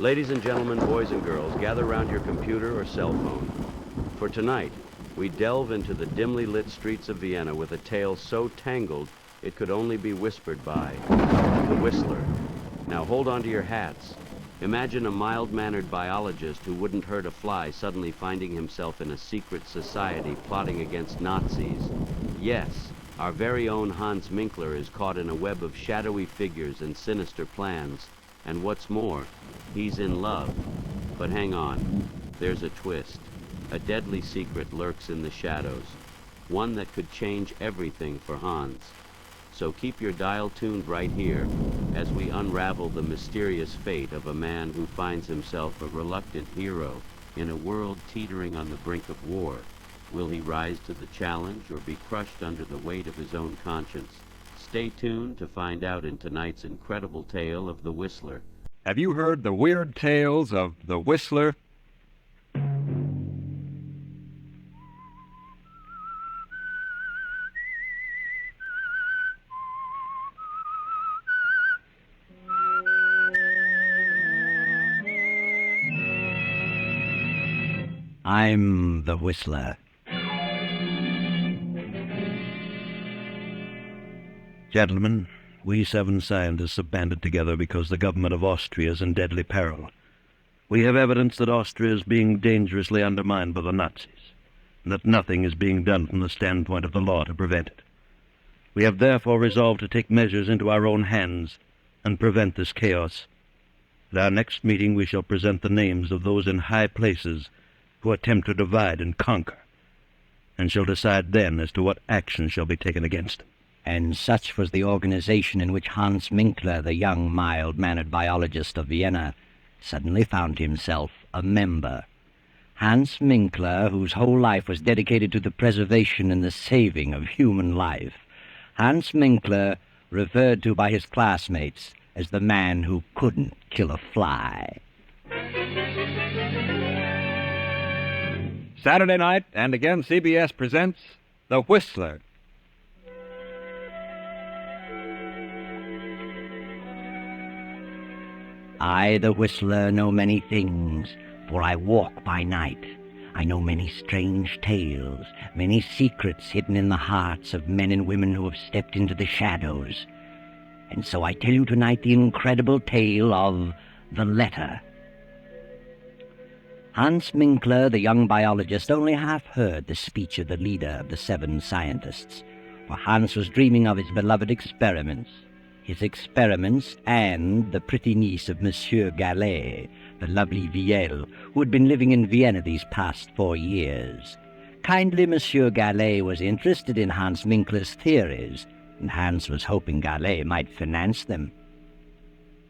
Ladies and gentlemen, boys and girls, gather round your computer or cell phone. For tonight, we delve into the dimly lit streets of Vienna with a tale so tangled it could only be whispered by the Whistler. Now hold on to your hats. Imagine a mild-mannered biologist who wouldn't hurt a fly suddenly finding himself in a secret society plotting against Nazis. Yes, our very own Hans Minkler is caught in a web of shadowy figures and sinister plans. And what's more, he's in love. But hang on, there's a twist. A deadly secret lurks in the shadows, one that could change everything for Hans. So keep your dial tuned right here as we unravel the mysterious fate of a man who finds himself a reluctant hero in a world teetering on the brink of war. Will he rise to the challenge or be crushed under the weight of his own conscience? Stay tuned to find out in tonight's incredible tale of the Whistler. Have you heard the weird tales of the Whistler? I'm the Whistler. Gentlemen, we 7 scientists have banded together because the government of Austria is in deadly peril. We have evidence that Austria is being dangerously undermined by the Nazis, and that nothing is being done from the standpoint of the law to prevent it. We have therefore resolved to take measures into our own hands and prevent this chaos. At our next meeting we shall present the names of those in high places who attempt to divide and conquer, and shall decide then as to what action shall be taken against them. And such was the organization in which Hans Minkler, the young, mild-mannered biologist of Vienna, suddenly found himself a member. Hans Minkler, whose whole life was dedicated to the preservation and the saving of human life. Hans Minkler, referred to by his classmates as the man who couldn't kill a fly. Saturday night, and again CBS presents The Whistler. I, the Whistler, know many things, for I walk by night. I know many strange tales, many secrets hidden in the hearts of men and women who have stepped into the shadows. And so I tell you tonight the incredible tale of the letter. Hans Minkler, the young biologist, only half heard the speech of the leader of the 7 scientists, for Hans was dreaming of his beloved experiments and the pretty niece of Monsieur Gallet, the lovely Viel, who had been living in Vienna these past 4 years. Kindly Monsieur Gallet was interested in Hans Minkler's theories, and Hans was hoping Gallet might finance them.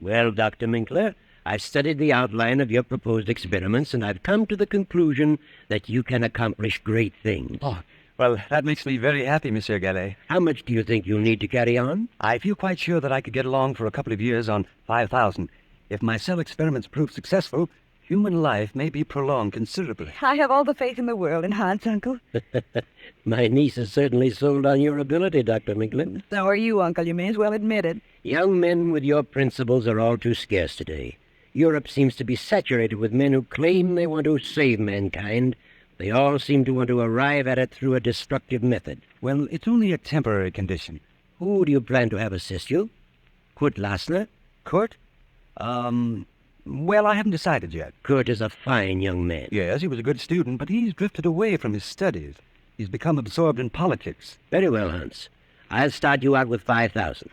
Well, Dr. Minkler, I've studied the outline of your proposed experiments, and I've come to the conclusion that you can accomplish great things. Oh, well, that makes me very happy, Monsieur Gallet. How much do you think you'll need to carry on? I feel quite sure that I could get along for a couple of years on 5,000. If my cell experiments prove successful, human life may be prolonged considerably. I have all the faith in the world in Hans, Uncle. My niece is certainly sold on your ability, Dr. Minkler. So are you, Uncle. You may as well admit it. Young men with your principles are all too scarce today. Europe seems to be saturated with men who claim they want to save mankind. They all seem to want to arrive at it through a destructive method. Well, it's only a temporary condition. Who do you plan to have assist you? Kurt Lassner? Kurt? Well, I haven't decided yet. Kurt is a fine young man. Yes, he was a good student, but he's drifted away from his studies. He's become absorbed in politics. Very well, Hans. I'll start you out with 5,000.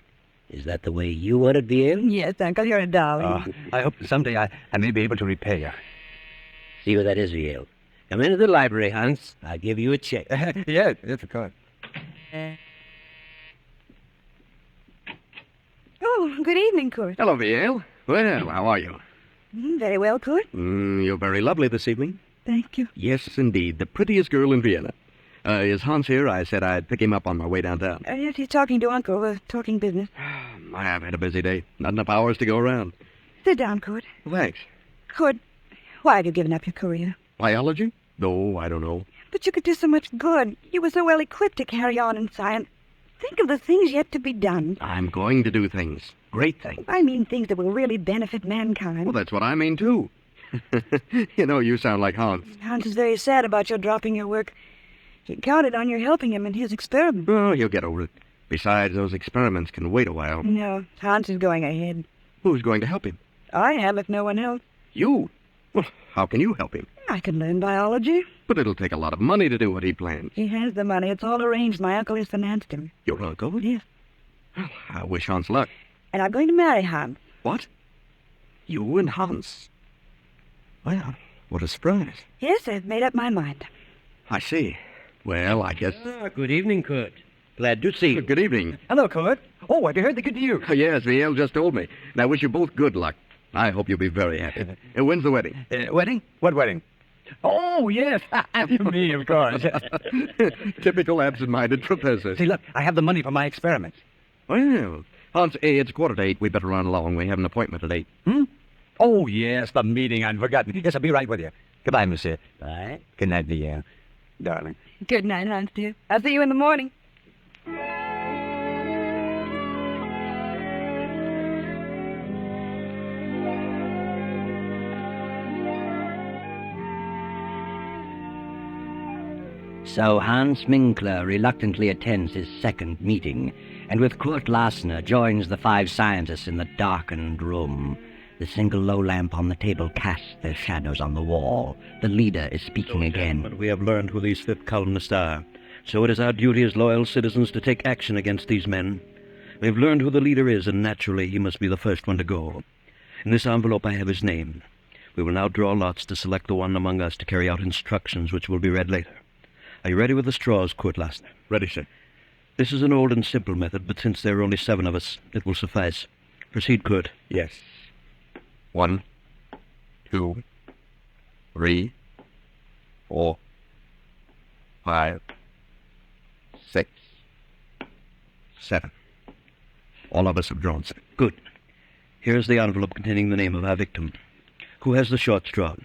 Is that the way you want it, Viel? Yes, Uncle, you're a darling. I hope someday I may be able to repay you. See what that is, Viel. Come into the library, Hans. I'll give you a check. Yes, of course. Oh, good evening, Kurt. Hello, Viel. Well, how are you? Very well, Kurt. You're very lovely this evening. Thank you. Yes, indeed. The prettiest girl in Vienna. Is Hans here? I said I'd pick him up on my way downtown. Yes, he's talking to Uncle, talking business. I have had a busy day. Not enough hours to go around. Sit down, Kurt. Thanks. Kurt, why have you given up your career? Biology? No, I don't know. But you could do so much good. You were so well equipped to carry on in science. Think of the things yet to be done. I'm going to do things. Great thing. I mean things that will really benefit mankind. Well, that's what I mean, too. You know, you sound like Hans. Hans is very sad about your dropping your work. He counted on your helping him in his experiment. Oh, he'll get over it. Besides, those experiments can wait a while. No, Hans is going ahead. Who's going to help him? I am, if no one else. You? Well, how can you help him? I can learn biology. But it'll take a lot of money to do what he plans. He has the money. It's all arranged. My uncle has financed him. Your uncle? Yes. Well, I wish Hans luck. And I'm going to marry Hans. What? You and Hans? Well, what a surprise. Yes, I've made up my mind. I see. Well, I guess... Good evening, Kurt. Glad to see you. Good evening. Hello, Kurt. Oh, have you heard the good news? Yes, VL just told me. And I wish you both good luck. I hope you'll be very happy. And when's the wedding? Wedding? What wedding? Oh, yes. Me, of course. Typical absent-minded professor. See, look, I have the money for my experiments. Well, Hans, it's 7:45. We better run along. We have an appointment at 8. Oh, yes, the meeting. I'd forgotten. Yes, I'll be right with you. Goodbye, monsieur. Bye. Good night, dear. Darling. Good night, Hans, dear. I'll see you in the morning. So Hans Minkler reluctantly attends his second meeting, and with Kurt Lassner joins the 5 scientists in the darkened room. The single low lamp on the table casts their shadows on the wall. The leader is speaking again. But we have learned who these 5th columnists are. So it is our duty as loyal citizens to take action against these men. We have learned who the leader is, and naturally he must be the first one to go. In this envelope I have his name. We will now draw lots to select the one among us to carry out instructions which will be read later. Are you ready with the straws, Kurt Lassner? Ready, sir. This is an old and simple method, but since there are only 7 of us, it will suffice. Proceed, Kurt. Yes. 1, 2, 3, 4, 5, 6, 7. All of us have drawn, sir. Good. Here's the envelope containing the name of our victim. Who has the short straw?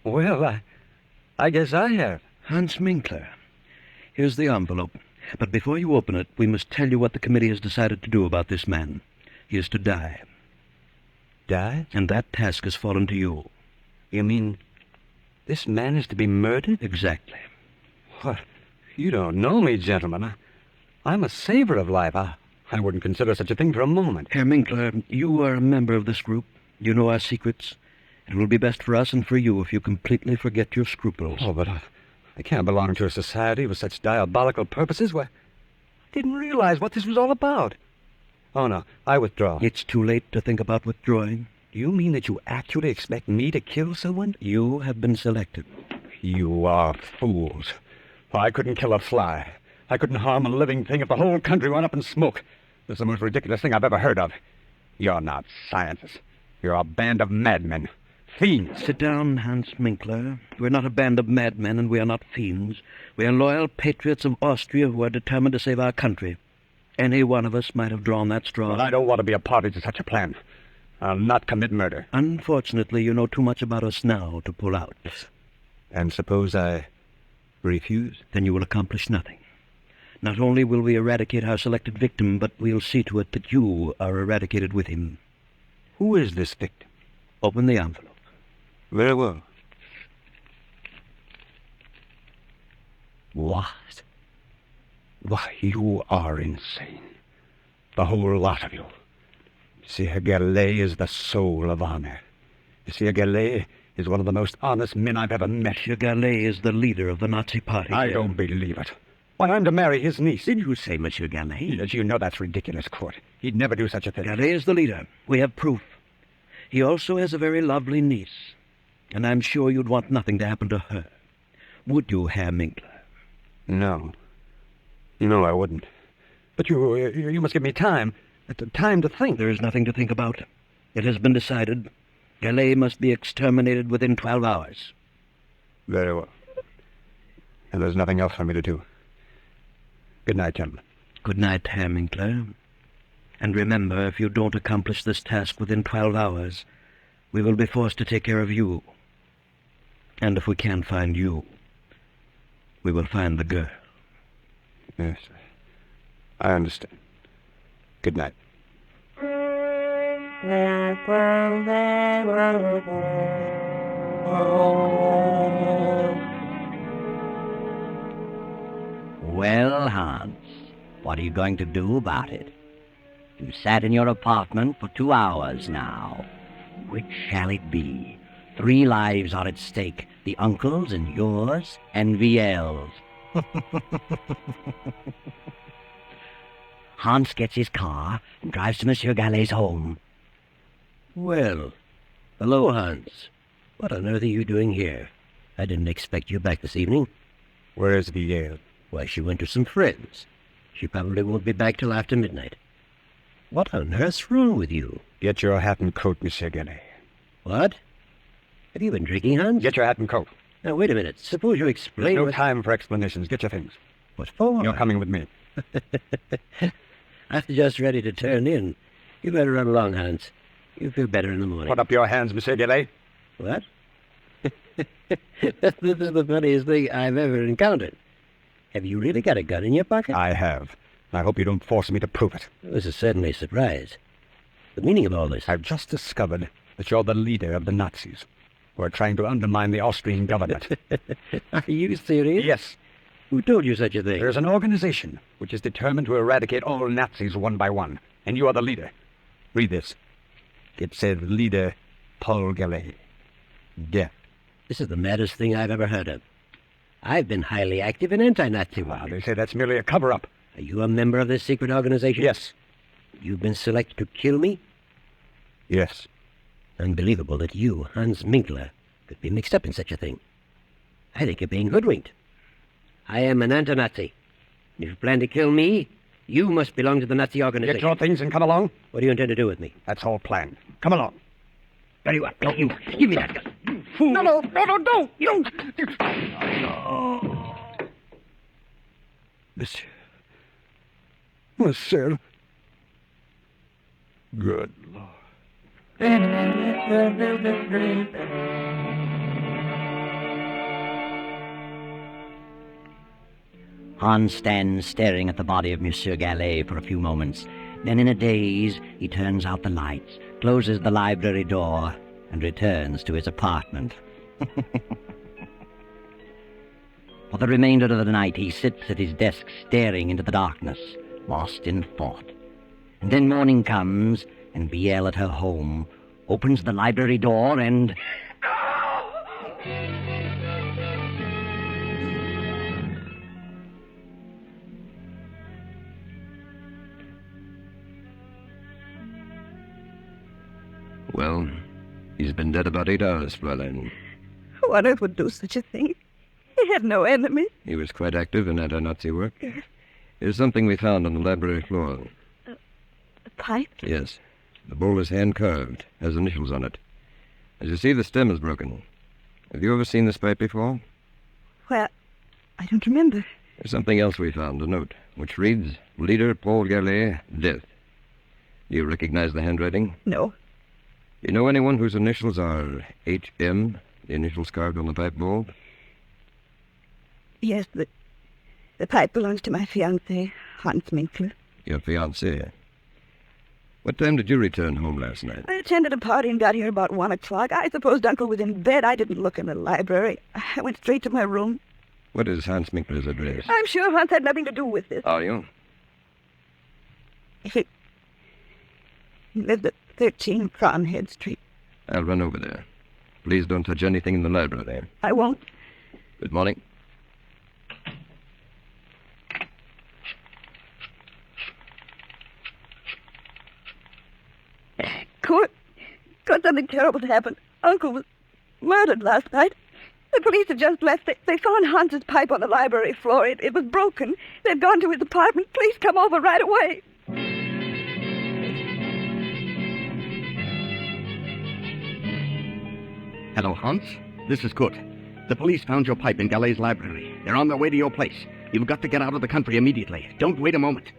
Well, I guess I have. Hans Minkler. Here's the envelope. But before you open it, we must tell you what the committee has decided to do about this man. He is to die. Die? And that task has fallen to you. You mean this man is to be murdered? Exactly. What? You don't know me, gentlemen. I'm a saver of life. I wouldn't consider such a thing for a moment. Herr Minkler, you are a member of this group. You know our secrets. It will be best for us and for you if you completely forget your scruples. Oh, but I can't belong to a society with such diabolical purposes. Why, I didn't realize what this was all about. Oh, no, I withdraw. It's too late to think about withdrawing. You mean that you actually expect me to kill someone? You have been selected. You are fools. I couldn't kill a fly. I couldn't harm a living thing if the whole country went up in smoke. This is the most ridiculous thing I've ever heard of. You're not scientists. You're a band of madmen. Fiends. Sit down, Hans Minkler. We're not a band of madmen, and we are not fiends. We are loyal patriots of Austria who are determined to save our country. Any one of us might have drawn that straw. Well, I don't want to be a party to such a plan. I'll not commit murder. Unfortunately, you know too much about us now to pull out. And suppose I refuse? Then you will accomplish nothing. Not only will we eradicate our selected victim, but we'll see to it that you are eradicated with him. Who is this victim? Open the envelope. Very well. What? Why, you are insane. The whole lot of you. Monsieur Gallet is the soul of honor. Monsieur Gallet is one of the most honest men I've ever met. Monsieur Gallet is the leader of the Nazi party. I don't believe it. Why, I'm to marry his niece. Did you say Monsieur Gallet? Yes, you know that's ridiculous, Court. He'd never do such a thing. Gallet is the leader. We have proof. He also has a very lovely niece, and I'm sure you'd want nothing to happen to her. Would you, Herr Minkler? No. No, I wouldn't. But you must give me time. Time to think. There is nothing to think about. It has been decided. Gallet must be exterminated within 12 hours. Very well. And there's nothing else for me to do. Good night, gentlemen. Good night, Herr Minkler. And remember, if you don't accomplish this task within 12 hours, we will be forced to take care of you. And if we can't find you, we will find the girl. Yes, I understand. Good night. Well, Hans, what are you going to do about it? You've sat in your apartment for 2 hours now. Which shall it be? 3 lives are at stake, the uncle's and yours and Viel's. Hans gets his car and drives to Monsieur Gallet's home. Well, hello, Hans. What on earth are you doing here? I didn't expect you back this evening. Where is Vienna? Why, she went to some friends. She probably won't be back till after midnight. What on earth's wrong with you? Get your hat and coat, Monsieur Gallet. What? Have you been drinking, Hans? Get your hat and coat. Now, wait a minute. Suppose you explain There's no time for explanations. Get your things. What for? You're coming with me. I'm just ready to turn in. You better run along, Hans. You'll feel better in the morning. Put up your hands, Monsieur Gallet. What? This is the funniest thing I've ever encountered. Have you really got a gun in your pocket? I have. I hope you don't force me to prove it. This is certainly a surprise. The meaning of all this? I've just discovered that you're the leader of the Nazis, who are trying to undermine the Austrian government. Are you serious? Yes. Who told you such a thing? There's an organization which is determined to eradicate all Nazis one by one, and you are the leader. Read this. It says leader Paul Gallet. Death. This is the maddest thing I've ever heard of. I've been highly active in anti-Nazi work. They say that's merely a cover-up. Are you a member of this secret organization? Yes. You've been selected to kill me? Yes. Unbelievable that you, Hans Minkler, could be mixed up in such a thing. I think you're being hoodwinked. I am an anti-Nazi. If you plan to kill me, you must belong to the Nazi organization. Get your things and come along. What do you intend to do with me? That's all planned. Come along. Very well. Don't you. Give me that gun. You fool. No, don't. You. Monsieur. Good Lord. Hans stands staring at the body of Monsieur Gallet for a few moments. Then in a daze, he turns out the lights, closes the library door, and returns to his apartment. For the remainder of the night, he sits at his desk staring into the darkness, lost in thought. And then morning comes, and Biel at her home opens the library door and... Well, he's been dead about 8 hours, Fräulein. Who on earth would do such a thing? He had no enemy. He was quite active in anti-Nazi work. Here's something we found on the library floor. A pipe? Yes. The bowl is hand-carved, has initials on it. As you see, the stem is broken. Have you ever seen this pipe before? Well, I don't remember. There's something else we found, a note, which reads, Leader Paul Gallet, death. Do you recognize the handwriting? No. You know anyone whose initials are H.M., the initials carved on the pipe bowl? Yes, the pipe belongs to my fiancé, Hans Minkler. Your fiancé. What time did you return home last night? I attended a party and got here about 1 o'clock. I supposed Uncle was in bed. I didn't look in the library. I went straight to my room. What is Hans Minkler's address? I'm sure Hans had nothing to do with this. Are you? He lived at 13 Cronhead Street. I'll run over there. Please don't touch anything in the library. I won't. Good morning. Court, something terrible happened. Uncle was murdered last night. The police had just left. They found Hans's pipe on the library floor. It was broken. They'd gone to his apartment. Please come over right away. Hello, Hans. This is Kurt. The police found your pipe in Gallet's library. They're on their way to your place. You've got to get out of the country immediately. Don't wait a moment.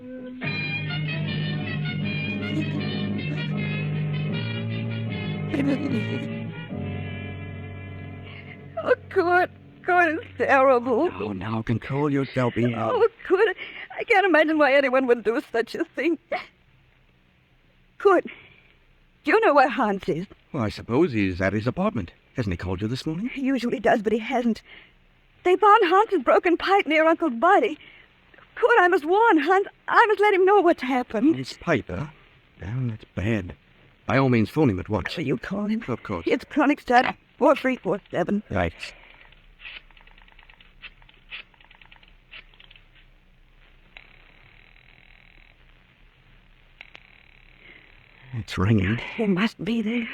Oh, Kurt, it's terrible. Oh, now control yourself, Ian. Oh, Kurt, I can't imagine why anyone would do such a thing. Kurt, Do you know where Hans is? Well, I suppose he's at his apartment. Hasn't he called you this morning? He usually does, but he hasn't. They found Hans's broken pipe near Uncle's body. Kurt, I must warn Hans. I must let him know what's happened. His pipe, huh? Well, that's bad. By all means, phone him at once. Will you call him? Of course. It's Chronic 4347. Right. It's ringing. He must be there.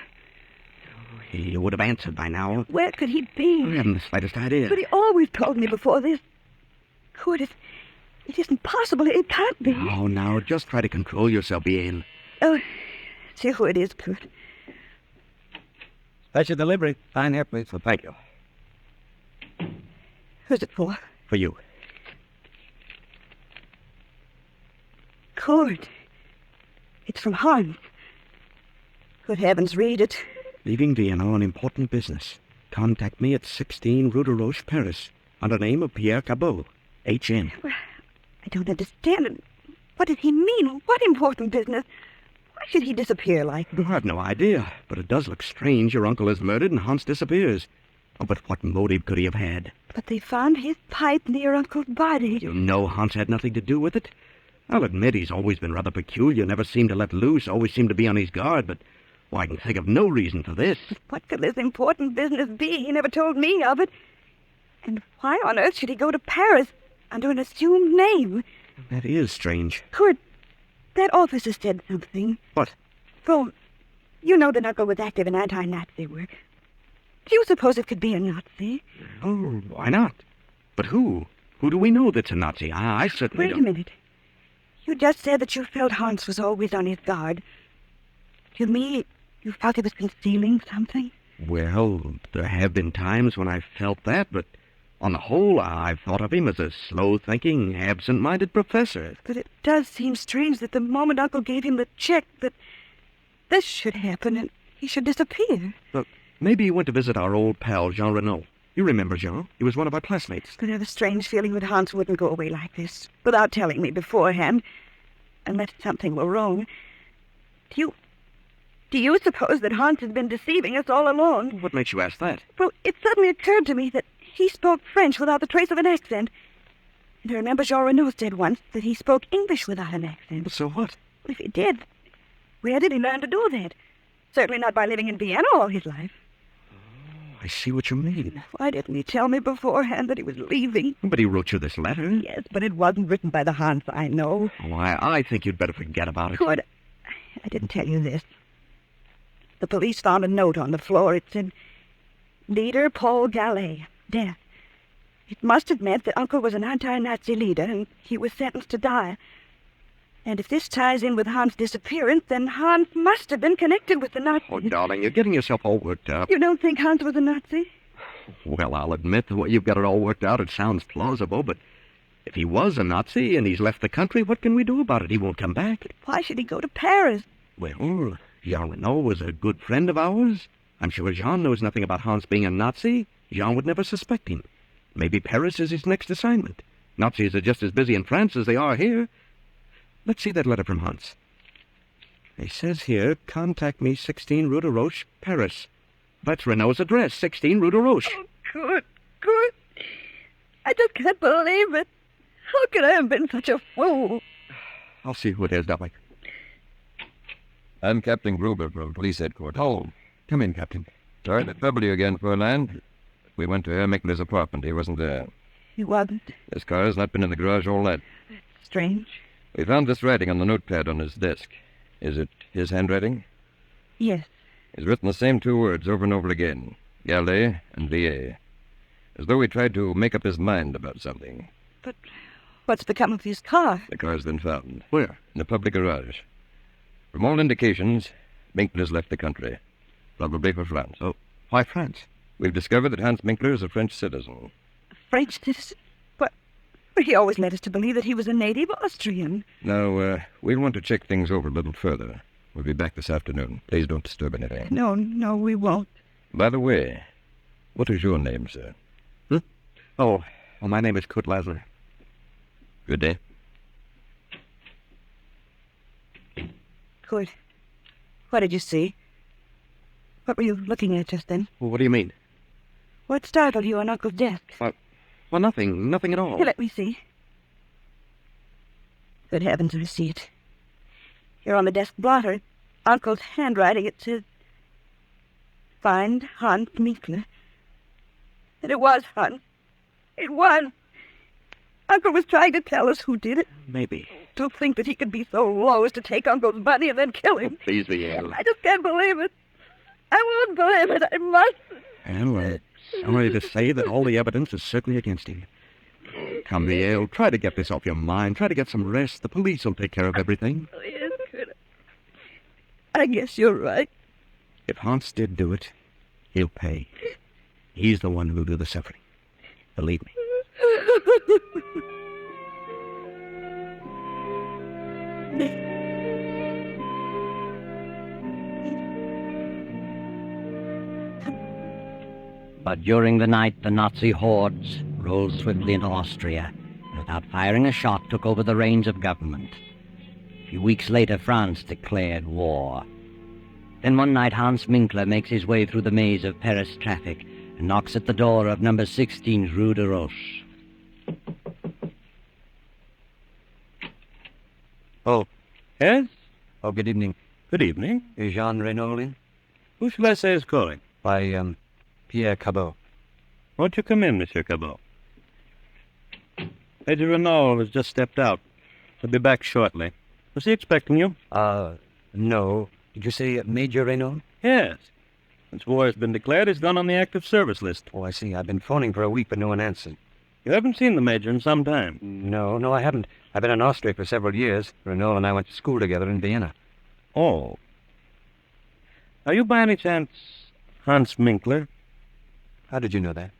He would have answered by now. Where could he I be? haven't the slightest idea. But he always told me before this. Kurt, it isn't possible. It can't be. Oh, now, just try to control yourself, Bien. Oh, see who it is, Kurt. That's your delivery. Fine here, please. Well, thank you. Who's it for? For you. Kurt. It's from Hans. Good heavens, read it. Leaving Vienna on important business. Contact me at 16 Rue de Roche, Paris, under the name of Pierre Cabot, H.N. Well, I don't understand it. What does he mean? What important business? Why should he disappear like this? I have no idea, but it does look strange. Your uncle is murdered and Hans disappears. Oh, but what motive could he have had? But they found his pipe near Uncle's body. You know Hans had nothing to do with it. I'll admit he's always been rather peculiar, never seemed to let loose, always seemed to be on his guard, but I can think of no reason for this. What could this important business be? He never told me of it. And why on earth should he go to Paris under an assumed name? That is strange. Kurt, that officer said something. What? Well, you know that Uncle was active in anti-Nazi work. Do you suppose it could be a Nazi? Oh, why not? But who? Who do we know that's a Nazi? I certainly Wait don't. a minute. You just said that you felt Hans was always on his guard. To me, you felt he was concealing something? Well, there have been times when I've felt that, but on the whole, I've thought of him as a slow-thinking, absent-minded professor. But it does seem strange that the moment Uncle gave him the check, that this should happen and he should disappear. Look, maybe he went to visit our old pal, Jean Renaud. You remember Jean? He was one of our classmates. But I have a strange feeling that Hans wouldn't go away like this, without telling me beforehand, unless something were wrong. Do you suppose that Hans has been deceiving us all along? What makes you ask that? Well, it suddenly occurred to me that he spoke French without the trace of an accent. And I remember Jean Renaud said once that he spoke English without an accent. So what? If he did, where did he learn to do that? Certainly not by living in Vienna all his life. I see what you mean. Why didn't he tell me beforehand that he was leaving? But he wrote you this letter. Yes, but it wasn't written by the Hans I know. Oh, I think you'd better forget about it. Good. I didn't tell you this. The police found a note on the floor. It said, Leader Paul Gallet, death. It must have meant that Uncle was an anti-Nazi leader and he was sentenced to die. And if this ties in with Hans' disappearance, then Hans must have been connected with the Nazis. Oh, darling, you're getting yourself all worked up. You don't think Hans was a Nazi? Well, I'll admit the way you've got it all worked out, it sounds plausible, but if he was a Nazi and he's left the country, what can we do about it? He won't come back. Why should he go to Paris? Well, Jean Renaud was a good friend of ours. I'm sure Jean knows nothing about Hans being a Nazi. Jean would never suspect him. Maybe Paris is his next assignment. Nazis are just as busy in France as they are here. Let's see that letter from Hans. He says here, contact me 16 Rue de Roche, Paris. That's Renaud's address, 16 Rue de Roche. Oh, good. I just can't believe it. How could I have been such a fool? I'll see who it is, darling. I'm Captain Gruber from police headquarters. Oh, come in, Captain. Sorry to trouble you again, Fräulein. We went to Herr Minkler's apartment. He wasn't there. He wasn't. His car has not been in the garage all night. Strange. We found this writing on the notepad on his desk. Is it his handwriting? Yes. He's written the same two words over and over again, Gallet and VA, as though he tried to make up his mind about something. But what's become of his car? The car's been found. Where? In a public garage. From all indications, Minkler's left the country, probably for France. Oh, why France? We've discovered that Hans Minkler is a French citizen. A French citizen? But he always led us to believe that he was a native Austrian. Now, we'll want to check things over a little further. We'll be back this afternoon. Please don't disturb anything. No, we won't. By the way, what is your name, sir? Oh, my name is Kurt Lasner. Good day. Good. What did you see? What were you looking at just then? Well, what do you mean? What startled you on Uncle's desk? Well, nothing at all. Here, let me see. Good heavens, I see it. Here on the desk blotter, Uncle's handwriting, it says, "Find Hans Minkler." And it was Hans. It was. Uncle was trying to tell us who did it. Maybe. To think that he could be so low as to take Uncle's money and then kill him. Please, Viel. I just can't believe it. I won't believe it. I must. Well, I'm ready to say that all the evidence is certainly against him. Come, Viel, try to get this off your mind. Try to get some rest. The police will take care of everything. Oh, yes, good. I guess you're right. If Hans did do it, he'll pay. He's the one who'll do the suffering. Believe me. But during the night, the Nazi hordes rolled swiftly into Austria, and without firing a shot took over the reins of government. A few weeks later, France declared war. Then one night, Hans Minkler makes his way through the maze of Paris traffic and knocks at the door of number 16 Rue de Roche. Oh, yes? Oh, good evening. Good evening. Is Jean Renaud in? Who shall I say is calling? By, Pierre Cabot. Won't you come in, Monsieur Cabot? Major Renaud has just stepped out. He'll be back shortly. Was he expecting you? No. Did you say Major Renaud? Yes. Since war has been declared, he's gone on the active service list. Oh, I see. I've been phoning for a week, but no one answered. You haven't seen the Major in some time. No, I haven't. I've been in Austria for several years. Renaud and I went to school together in Vienna. Oh. Are you by any chance Hans Minkler? How did you know that?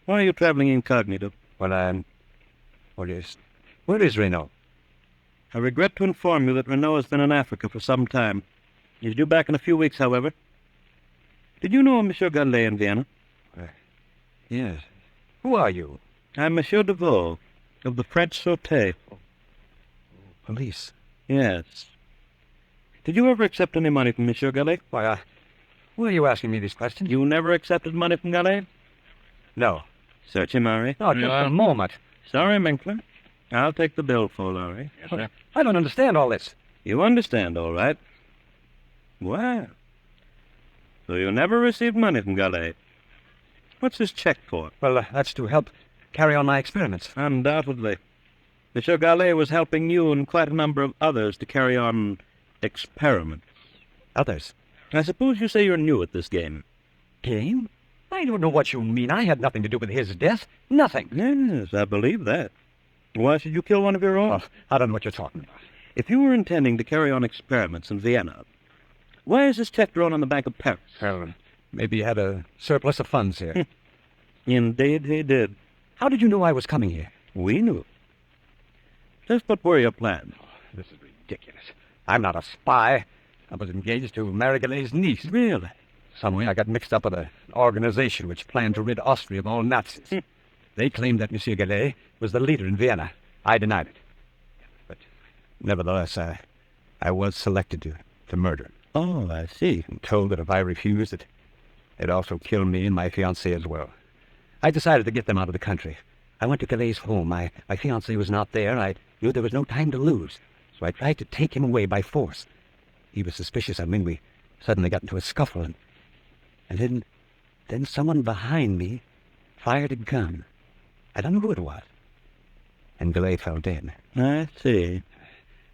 Why are you traveling incognito? Well, where is Renaud? I regret to inform you that Renaud has been in Africa for some time. He's due back in a few weeks, however. Did you know Monsieur Gallet in Vienna? Yes. Who are you? I'm Monsieur Deveau, of the French Sûreté. Police. Yes. Did you ever accept any money from Monsieur Gallet? Why, are you asking me these questions? You never accepted money from Gallet? No. Search him, Harry. No, just a moment. Sorry, Minkler. I'll take the bill for Laurie. Yes, sir. I don't understand all this. You understand, all right. Well, so you never received money from Gallet. What's this check for? Well, that's to help carry on my experiments. Undoubtedly. Monsieur Gallet was helping you and quite a number of others to carry on experiments. Others? I suppose you say you're new at this game. Game? I don't know what you mean. I had nothing to do with his death. Nothing. Yes, I believe that. Why should you kill one of your own? Oh, I don't know what you're talking about. If you were intending to carry on experiments in Vienna, why is this check drawn on the Bank of Paris? Well, maybe he had a surplus of funds here. Indeed he did. How did you know I was coming here? We knew. Just what were your plans? Oh, this is ridiculous. I'm not a spy. I was engaged to marry Gallet's niece. Really? Some way I got mixed up with an organization which planned to rid Austria of all Nazis. They claimed that Monsieur Gallet was the leader in Vienna. I denied it. But nevertheless, I was selected to murder. Oh, I see. And told that if I refused it, they'd also kill me and my fiancée as well. I decided to get them out of the country. I went to Gallet's home. My fiancé was not there. I knew there was no time to lose. So I tried to take him away by force. He was suspicious of me. We suddenly got into a scuffle, and then someone behind me fired a gun. I don't know who it was. And Gallet fell dead. I see.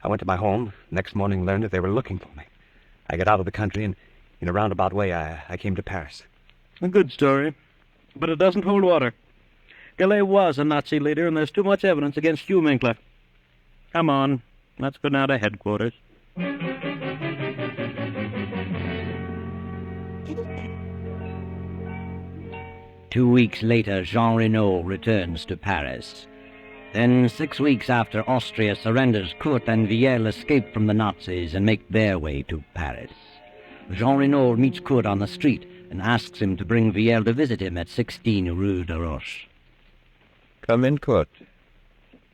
I went to my home. Next morning learned that they were looking for me. I got out of the country, and in a roundabout way, I came to Paris. A good story, but it doesn't hold water. Gallet was a Nazi leader, and there's too much evidence against you, Minkler. Come on, let's go now to headquarters. 2 weeks later, Jean Renaud returns to Paris. Then, 6 weeks after Austria surrenders, Kurt and Viel escape from the Nazis and make their way to Paris. Jean Renaud meets Kurt on the street and asks him to bring Viel to visit him at 16 Rue de Roche. Come in, Kurt.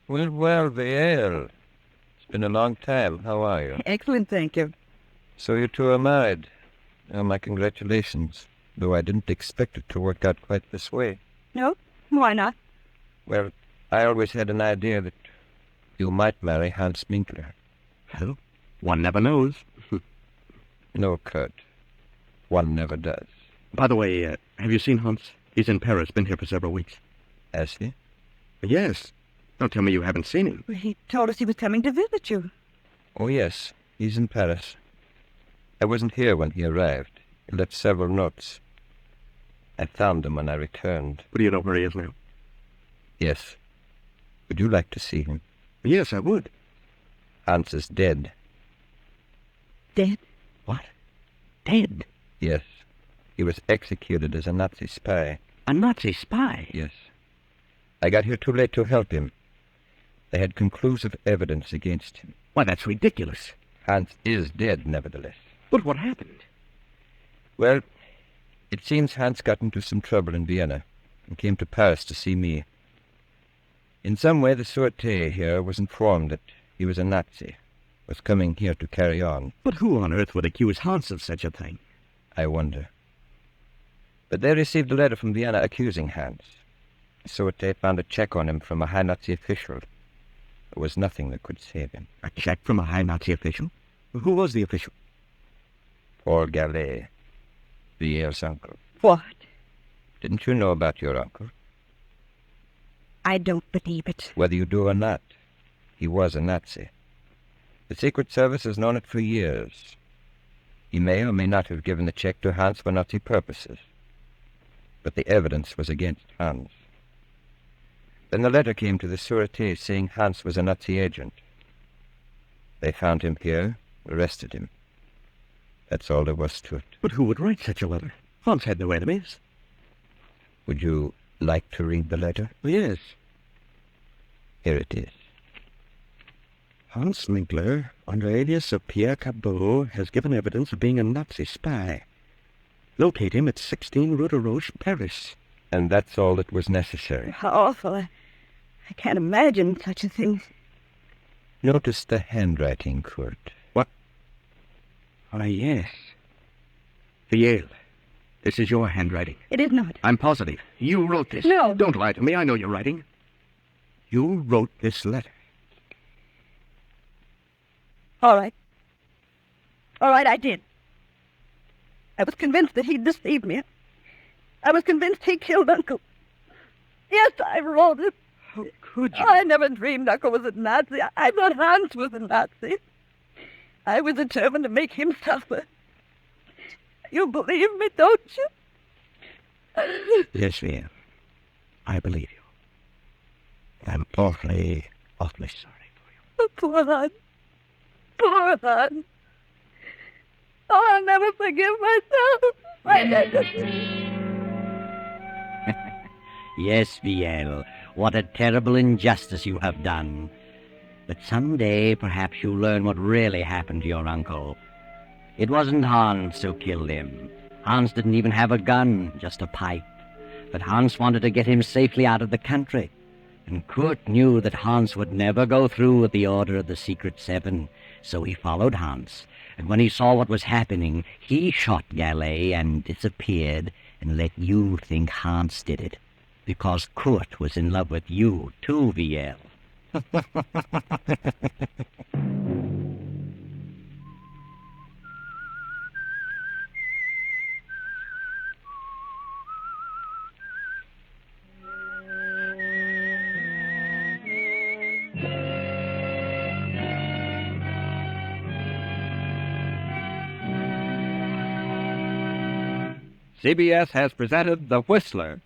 Well, Viel. It's been a long time. How are you? Excellent, thank you. So you two are married. Well, my congratulations, though I didn't expect it to work out quite this way. No? Why not? Well, I always had an idea that you might marry Hans Minkler. Well, one never knows. No, Kurt. One never does. By the way, have you seen Hans? He's in Paris, been here for several weeks. Has he? Yes. Don't tell me you haven't seen him. Well, he told us he was coming to visit you. Oh, yes. He's in Paris. I wasn't here when he arrived. He left several notes. I found them when I returned. But do you know where he is now? Yes. Would you like to see him? Yes, I would. Hans is dead. Dead? What? Dead? Yes. He was executed as a Nazi spy. A Nazi spy? Yes. I got here too late to help him. They had conclusive evidence against him. Why, that's ridiculous. Hans is dead, nevertheless. But what happened? Well, it seems Hans got into some trouble in Vienna and came to Paris to see me. In some way, the Sûreté here was informed that he was a Nazi, was coming here to carry on. But who on earth would accuse Hans of such a thing? I wonder. But they received a letter from Vienna accusing Hans. The Sûreté found a check on him from a high Nazi official. There was nothing that could save him. A check from a high Nazi official? Who was the official? Paul Gallet, Viel's uncle. What? Didn't you know about your uncle? I don't believe it. Whether you do or not, he was a Nazi. The Secret Service has known it for years. He may or may not have given the check to Hans for Nazi purposes. But the evidence was against Hans. Then the letter came to the Sûreté saying Hans was a Nazi agent. They found him here, arrested him. That's all there was to it. But who would write such a letter? Hans had no enemies. Would you like to read the letter? Yes. Here it is. Hans Minkler, under alias of Pierre Cabot, has given evidence of being a Nazi spy. Locate him at 16 Rue de Roche, Paris. And that's all that was necessary. How awful. I can't imagine such a thing. Notice the handwriting, Kurt. What? Ah, yes. Viel. This is your handwriting. It is not. I'm positive. You wrote this. No. Don't lie to me. I know your writing. You wrote this letter. All right. All right, I did. I was convinced that he'd deceived me. I was convinced he killed Uncle. Yes, I wrote it. How could you? I never dreamed Uncle was a Nazi. I thought Hans was a Nazi. I was determined to make him suffer. You believe me, don't you? Yes, Viel. I believe you. I'm awfully sorry for you. Poor Hans. Poor Hans. Oh, I'll never forgive myself. Yes, Viel, what a terrible injustice you have done. But someday perhaps you'll learn what really happened to your uncle. It wasn't Hans who killed him. Hans didn't even have a gun, just a pipe. But Hans wanted to get him safely out of the country. And Kurt knew that Hans would never go through with the order of the Secret Seven, so he followed Hans. And when he saw what was happening, he shot Gallet and disappeared and let you think Hans did it. Because Kurt was in love with you, too, Viel. CBS has presented The Whistler.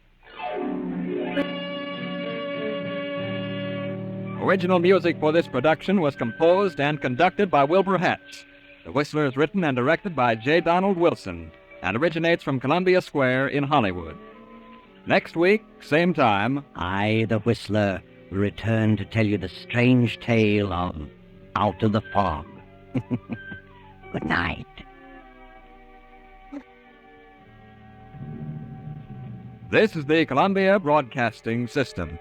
Original music for this production was composed and conducted by Wilbur Hatch. The Whistler is written and directed by J. Donald Wilson and originates from Columbia Square in Hollywood. Next week, same time, I, the Whistler, will return to tell you the strange tale of Out of the Fog. Good night. this is the Columbia Broadcasting System.